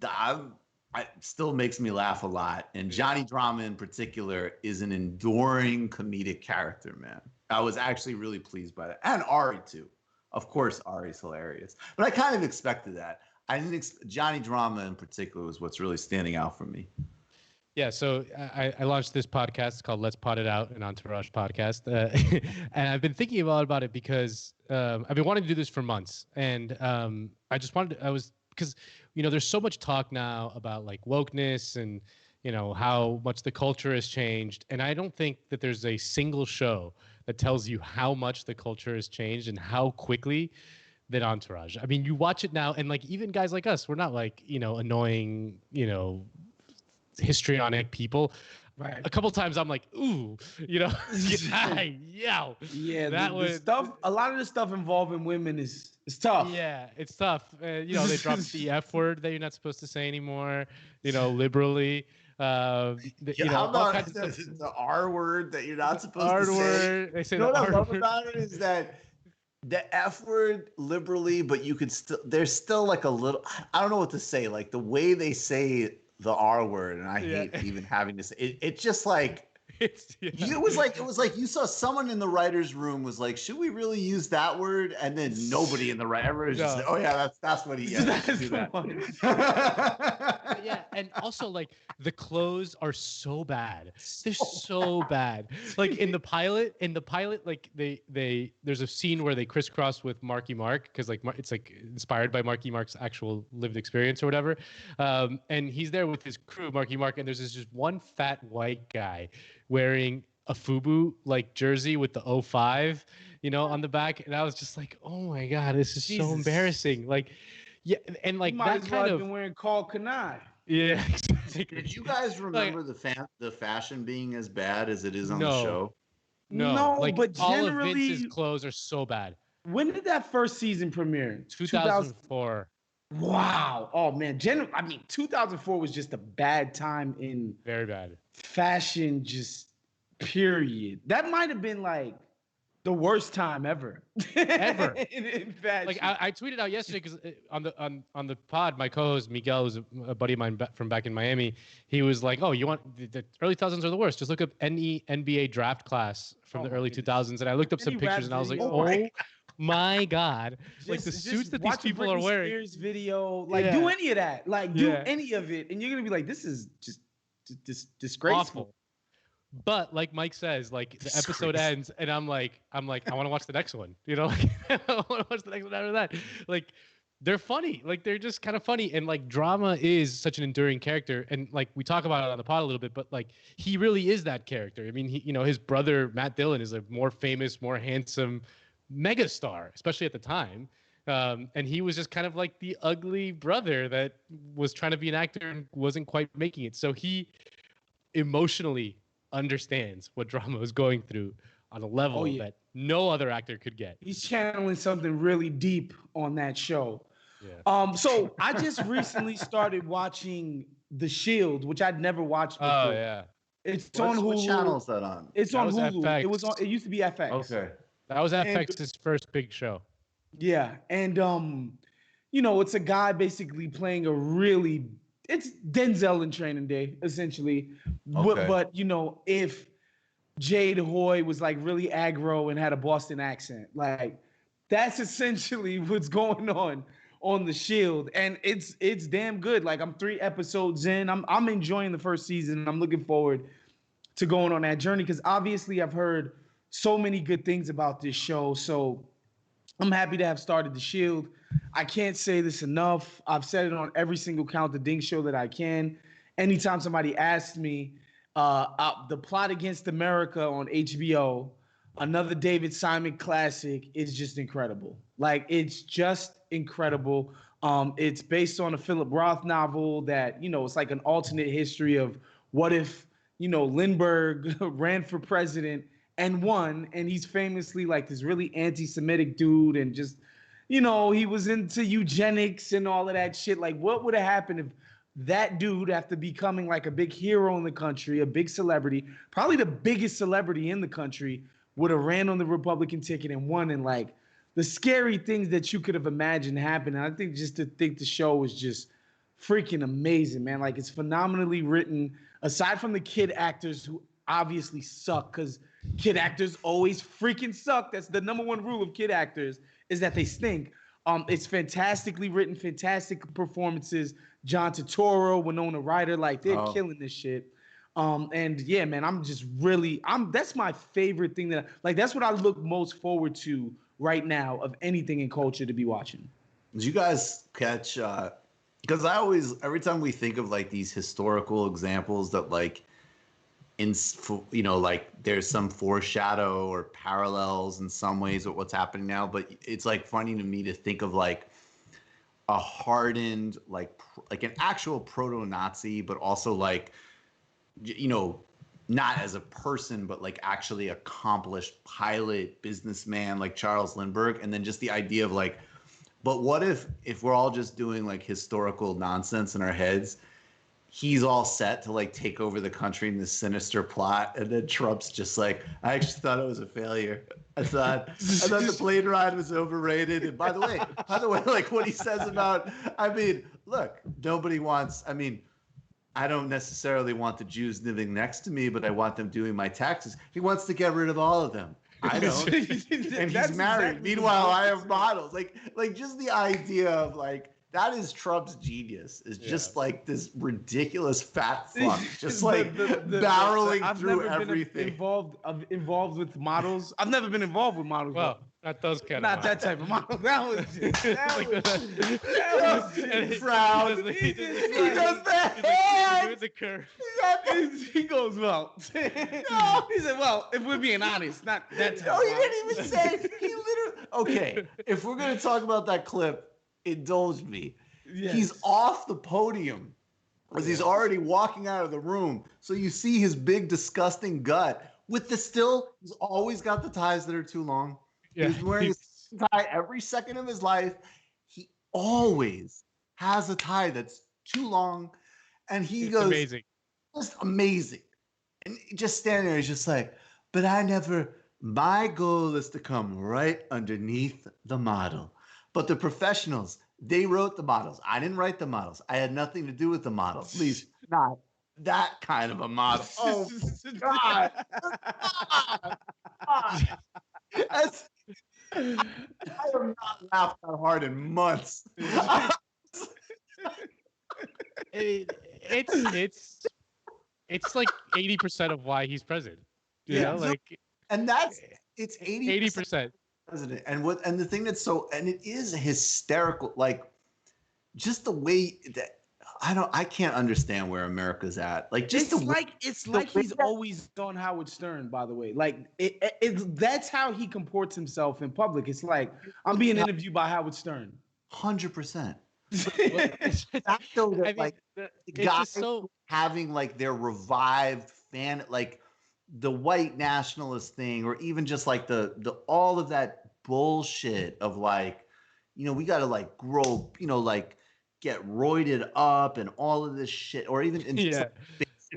it still makes me laugh a lot. And Johnny Drama in particular is an enduring comedic character, man. I was actually really pleased by that. And Ari too. Of course, Ari's hilarious. But I kind of expected that. I didn't. Johnny Drama in particular was what's really standing out for me. Yeah, so I launched this podcast called Let's Pot It Out, an Entourage podcast. And I've been thinking a lot about it because I've been wanting to do this for months. And because, there's so much talk now about like wokeness and, how much the culture has changed. And I don't think that there's a single show that tells you how much the culture has changed and how quickly than Entourage. I mean, you watch it now and like even guys like us, we're not like, annoying, histrionic people. Right. A couple times I'm like, ooh, yeah, Yeah, that the was stuff. A lot of the stuff involving women is tough. Yeah, it's tough. They dropped the F word that you're not supposed to say anymore. Liberally. How about the R word that you're not supposed to say? Word. They say What the I R love word. about it is that the F word liberally, but you could still, there's still like a little, I don't know what to say. Like the way they say the R word, and I hate even having to say it. It's just like, it was like you saw someone in the writer's room was like, should we really use that word? And then nobody in the writer was just like, oh yeah, that's what he do that. Yeah, and also like the clothes are so bad. They're so bad. Like in the pilot, like they there's a scene where they crisscross with Marky Mark because like it's like inspired by Marky Mark's actual lived experience or whatever. And he's there with his crew, Marky Mark, and there's this just one fat white guy wearing a FUBU like jersey with the 05, on the back, and I was just like, oh my god, this is so embarrassing. Like, yeah, and like that kind of been wearing Carl Kanai. Yeah. Exactly. Did you guys remember the fashion being as bad as it is on the show? No, like but all generally, of Vince's clothes are so bad. When did that first season premiere? 2004. Wow. Oh man, 2004 was just a bad time in Very bad. fashion, just period. That might have been like the worst time ever. Ever. in fashion. Like I tweeted out yesterday because on the pod, my co-host Miguel, who's a buddy of mine from back in Miami, he was like, "Oh, you want the early 2000s are the worst? Just look up any NBA draft class from the early 2000s." And I looked up some Any pictures, rap and I was like, video. "Oh my god!" Like the Just suits that these watch a people are Britney wearing. Spears video, like Yeah. do any of that, like do Yeah. any of it, and you're gonna be like, this is just disgraceful. Awful. But like Mike says, like the episode ends, and I'm like, I want to watch the next one. You know, like I want to watch the next one after that. Like they're funny, like they're just kind of funny, and like drama is such an enduring character, and like we talk about it on the pod a little bit, but like he really is that character. I mean, his brother Matt Dillon is a more famous, more handsome megastar, especially at the time. And he was just kind of like the ugly brother that was trying to be an actor and wasn't quite making it. So he emotionally understands what drama is going through on a level that no other actor could get. He's channeling something really deep on that show. Yeah. So I just recently started watching The Shield, which I'd never watched before. Oh yeah. It's on Hulu. What channel is that on? It's That on was Hulu. FX. It used to be FX. Okay. That was FX's first big show. Yeah, and it's a guy basically playing it's Denzel in Training Day, essentially. Okay. But if Jade Hoy was like really aggro and had a Boston accent, like that's essentially what's going on The Shield, and it's damn good. Like I'm 3 episodes in. I'm enjoying the first season. I'm looking forward to going on that journey because obviously I've heard so many good things about this show. So I'm happy to have started The Shield. I can't say this enough. I've said it on every single Count the Ding show that I can. Anytime somebody asks me, the Plot Against America on HBO, another David Simon classic, is just incredible. Like, it's just incredible. It's based on a Philip Roth novel that, it's like an alternate history of what if, Lindbergh ran for president and won, and he's famously like this really anti-Semitic dude, and just, he was into eugenics and all of that shit. Like, what would have happened if that dude, after becoming like a big hero in the country, a big celebrity, probably the biggest celebrity in the country, would have ran on the Republican ticket and won? And like the scary things that you could have imagined happened. And I think just to think the show was just freaking amazing, man. Like, it's phenomenally written. Aside from the kid actors who obviously suck, because kid actors always freaking suck. That's the number one rule of kid actors, is that they stink. It's fantastically written, fantastic performances. John Turturro, Winona Ryder, like they're killing this shit. And yeah, man, that's my favorite thing that's what I look most forward to right now of anything in culture to be watching. Did you guys catch, because every time we think of like these historical examples that like, like there's some foreshadow or parallels in some ways with what's happening now, but it's like funny to me to think of like a hardened, like an actual proto-Nazi, but also like, not as a person, but like actually accomplished pilot, businessman like Charles Lindbergh. And then just the idea of like, but what if we're all just doing like historical nonsense in our heads? He's all set to like take over the country in this sinister plot, and then Trump's just like, I actually thought it was a failure. I thought the plane ride was overrated. And by the way, like what he says about, look, nobody wants. I don't necessarily want the Jews living next to me, but I want them doing my taxes. He wants to get rid of all of them. I don't. And he's married. Exactly. Meanwhile, I have models. Like just the idea of like, that is Trump's genius. Is just like this ridiculous fat fuck, just like barreling through everything. Involved with models. I've never been involved with models. Well, not those kind not of that type of model. That was proud. He does that. The curve. He goes, well. No. He said, well, if we're being honest, not that type. No, he didn't even say. He literally. Okay, if we're gonna talk about that clip, indulge me. Yes. He's off the podium as he's already walking out of the room. So you see his big, disgusting gut with he's always got the ties that are too long. Yeah. He's wearing a tie every second of his life. He always has a tie that's too long, and he It's goes, amazing. just amazing. And just standing there, he's just like, but my goal is to come right underneath the model. But the professionals, they wrote the models. I didn't write the models. I had nothing to do with the models. At least not that kind of a model. Oh, God. God. God. That's, I have not laughed that hard in months. It's like 80% of why he's president. You know, like and it's 80% president. And the thing that's and it is hysterical, like just the way that I can't understand where America's at. Like just it's like he's always on Howard Stern, by the way. Like that's how he comports himself in public. It's like I'm being interviewed by Howard Stern. 100%. It's the guys having like their revived fan, like the white nationalist thing, or even just like the all of that bullshit of like, we got to like grow, like get roided up and all of this shit, or even in basic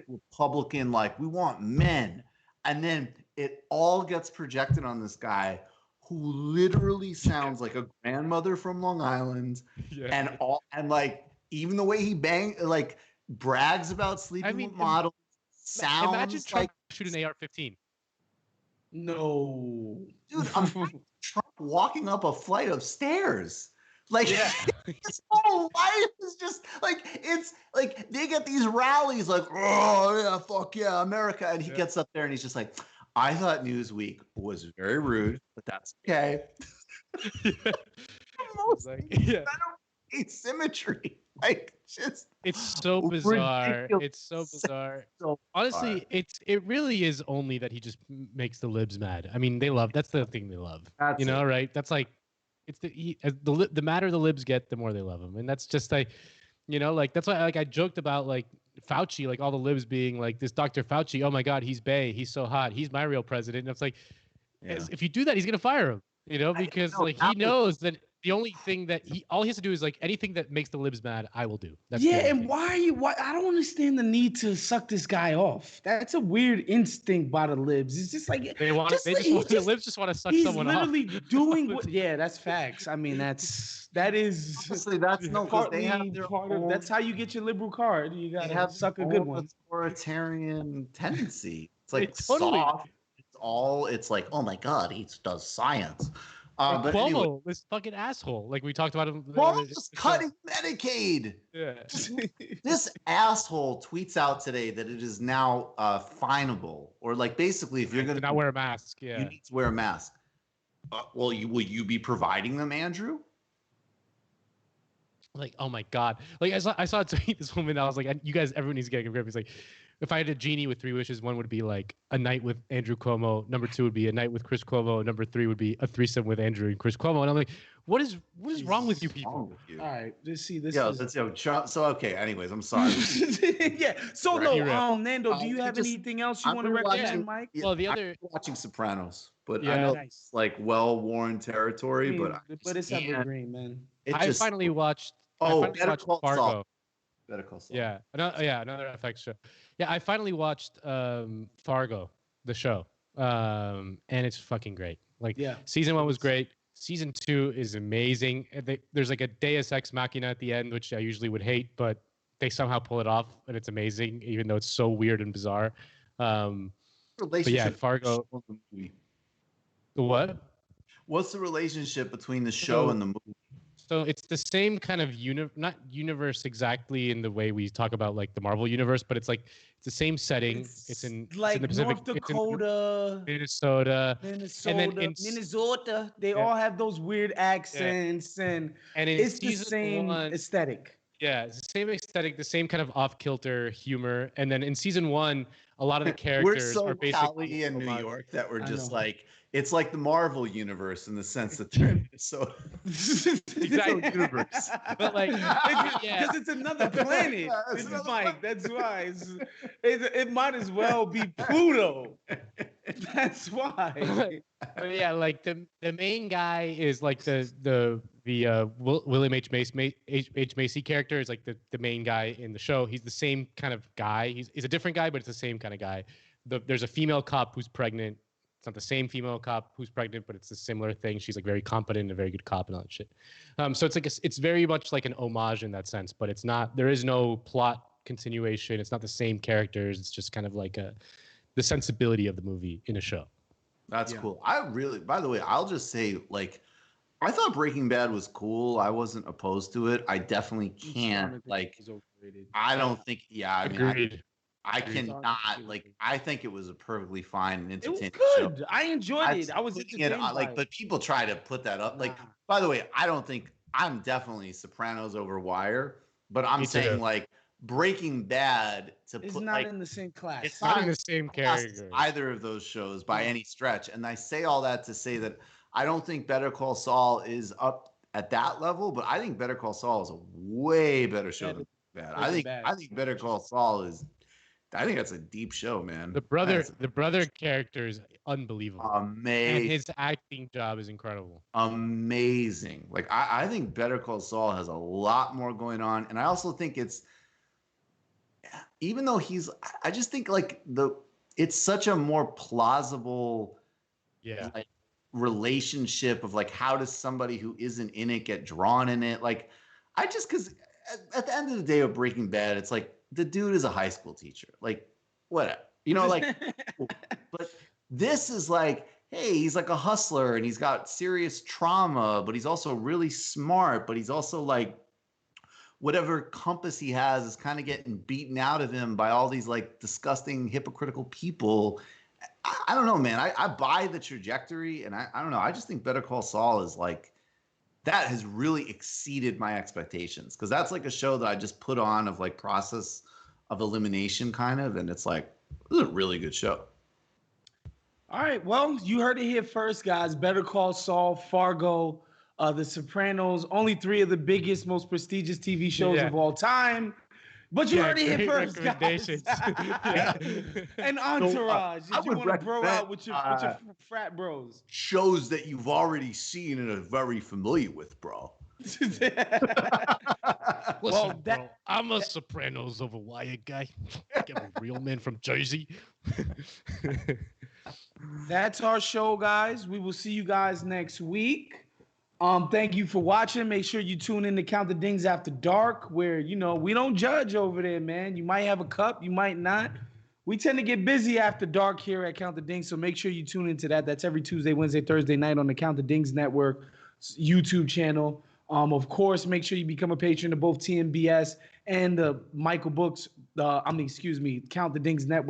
Republican, like we want men, and then it all gets projected on this guy who literally sounds like a grandmother from Long Island, and like even the way he brags about sleeping with models sounds imagine Trump like shoot an AR-15. No, dude, I'm Trump walking up a flight of stairs. Like his whole life is just like, it's like they get these rallies like, oh yeah, fuck yeah, America, and he gets up there and he's just like, I thought Newsweek was very rude, but that's okay. Asymmetry, like just it's so bizarre. ridiculous. It's so bizarre. So Honestly, it really is only that he just makes the libs mad. I mean, that's the thing they love. That's right? That's like, it's the madder the libs get, the more they love him, and that's just like, like that's why I joked about like Fauci, like all the libs being like this Dr. Fauci. Oh my God, he's bae. He's so hot. He's my real president. And it's like, if you do that, he's gonna fire him. Because he knows that the only thing that all he has to do is like anything that makes the libs mad, I will do. That's and why I don't understand the need to suck this guy off. That's a weird instinct by the libs. It's just like the libs just want to suck someone off. He's literally doing what? Yeah, that's facts. I mean, that is honestly, that's partly that's how you get your liberal card. You gotta suck a good one. Authoritarian tendency. It's like totally soft. It's like, oh my God, he does science. But Cuomo, anyway, this fucking asshole, like we talked about him. Cuomo's cutting Medicaid. Yeah. This asshole tweets out today that it is now finable, or like basically, if you're going to not wear a mask, you need to wear a mask. Will you be providing them, Andrew? Like, oh my God! Like I saw a tweet this woman. I was like, you guys, everyone needs to get a grip. It's like, if I had a genie with 3 wishes, one would be like a night with Andrew Cuomo. Number 2 would be a night with Chris Cuomo. Number 3 would be a threesome with Andrew and Chris Cuomo. And I'm like, what is wrong with you people? All right, let's see this. So okay. Anyways, I'm sorry. So Nando, do you have anything else you want to recommend, Mike? Well, I'm watching Sopranos, but I know it's like well-worn territory. But it's evergreen, man. I finally watched. Better Call Fargo. Better Call Saul. Yeah, another FX show. Yeah, I finally watched Fargo, the show, and it's fucking great. Like, season 1 was great. Season 2 is amazing. There's like a Deus Ex Machina at the end, which I usually would hate, but they somehow pull it off, and it's amazing, even though it's so weird and bizarre. But yeah, Fargo. The what? What's the relationship between the show and the movie? So it's the same kind of not universe exactly in the way we talk about like the Marvel universe, but it's the same setting. It's in the Pacific, North Dakota, Minnesota, and then Minnesota. They all have those weird accents, and it's the same aesthetic. Yeah, it's the same aesthetic, the same kind of off-kilter humor. And then in season 1, a lot of the characters are basically in New York that we're just like, it's like the Marvel universe in the sense that they're in Minnesota. Exactly. Universe. But like, because it's another planet. Mike. That's why it might as well be Pluto. That's why. But yeah, like the main guy is like the William H Macy character is like the main guy in the show. He's the same kind of guy. He's a different guy, but it's the same kind of guy. There's a female cop who's pregnant. It's not the same female cop who's pregnant, but it's a similar thing. She's like very competent and a very good cop and all that shit. So it's like it's very much like an homage in that sense, but it's not. There is no plot continuation. It's not the same characters. It's just kind of like the sensibility of the movie in a show. That's cool. By the way, I'll just say, like, I thought Breaking Bad was cool. I wasn't opposed to it. I definitely can't, like, I don't think, I mean, Agreed. I cannot, like, I think it was a perfectly fine and It was entertaining good. show. I enjoyed it. I was putting entertained by like, it. but people try to put that up. Like, Nah. by the way, I don't think, I'm definitely Sopranos over Wire, but I'm Me saying, too. like, Breaking Bad to It's put, not like, in the same class. it's Not in the same class character. either of those shows by any stretch. And I say all that to say that I don't think Better Call Saul is up at that level, but I think Better Call Saul is a way better show than Bad. I think Better Call Saul is. I think that's a deep show, man. The brother character is unbelievable. Amazing. And his acting job is incredible. Amazing. Like I think Better Call Saul has a lot more going on, and I also think it's even though I just think like it's such a more plausible like, relationship of like how does somebody who isn't in it get drawn in it? Like I just because at the end of the day of Breaking Bad, it's like the dude is a high school teacher. Like whatever, you know, like but this is like, hey, he's like a hustler and he's got serious trauma, but he's also really smart, but he's also like whatever compass he has is kind of getting beaten out of him by all these like disgusting hypocritical people. I don't know, man. I buy the trajectory and I don't know. I just think Better Call Saul is like, that has really exceeded my expectations. Cause that's like a show that I just put on of like process of elimination kind of. And it's like, this is a really good show. All right. Well, you heard it here first, guys. Better Call Saul, Fargo, The Sopranos, only three of the biggest, most prestigious TV shows of all time. But you heard it here first, guys. And Entourage. If you want to bro out with your frat bros. Shows that you've already seen and are very familiar with, bro. Listen, bro, I'm a Sopranos over Wire guy. I'm a real man from Jersey. That's our show, guys. We will see you guys next week. Thank you for watching. Make sure you tune in to Count the Dings After Dark, where, you know, we don't judge over there, man. You might have a cup, you might not. We tend to get busy after dark here at Count the Dings, so make sure you tune into that. That's every Tuesday, Wednesday, Thursday night on the Count the Dings Network YouTube channel. Of course, make sure you become a patron of both TMBS and the Michael Books, Count the Dings Network.